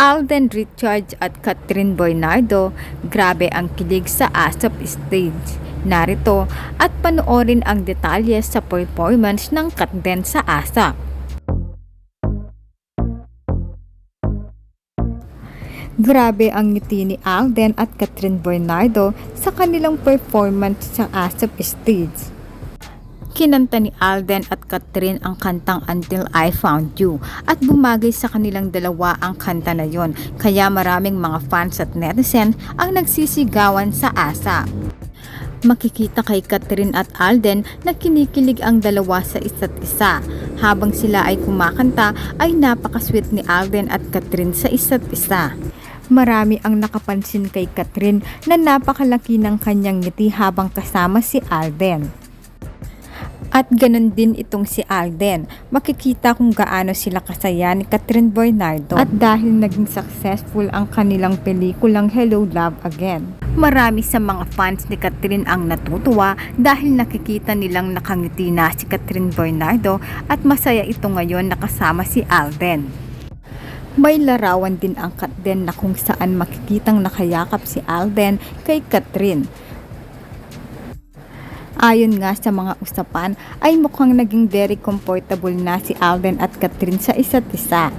Alden Richards at Catherine Bernardo, grabe ang kilig sa ASAP stage. Narito at panoorin ang detalye sa performance ng Katden sa ASAP. Grabe ang ngiti ni Alden at Catherine Bernardo sa kanilang performance sa ASAP stage. Kinanta ni Alden at Catherine ang kantang Until I Found You at bumagay sa kanilang dalawa ang kanta na yon, kaya maraming mga fans at netizen ang nagsisigawan sa ASAP. Makikita kay Catherine at Alden na kinikilig ang dalawa sa isa't isa. Habang sila ay kumakanta ay napakasweet ni Alden at Catherine sa isa't isa. Marami ang nakapansin kay Catherine na napakalaki ng kanyang ngiti habang kasama si Alden. At ganon din itong si Alden. Makikita kung gaano sila kasaya ni Catherine Bernardo. At dahil naging successful ang kanilang pelikulang Hello Love Again. Marami sa mga fans ni Catherine ang natutuwa dahil nakikita nilang nakangiti na si Catherine Bernardo at masaya ito ngayon na kasama si Alden. May larawan din ang Katden na kung saan makikitang nakayakap si Alden kay Catherine. Ayon nga sa mga usapan ay mukhang naging very comfortable na si Alden at Catherine sa isa't isa.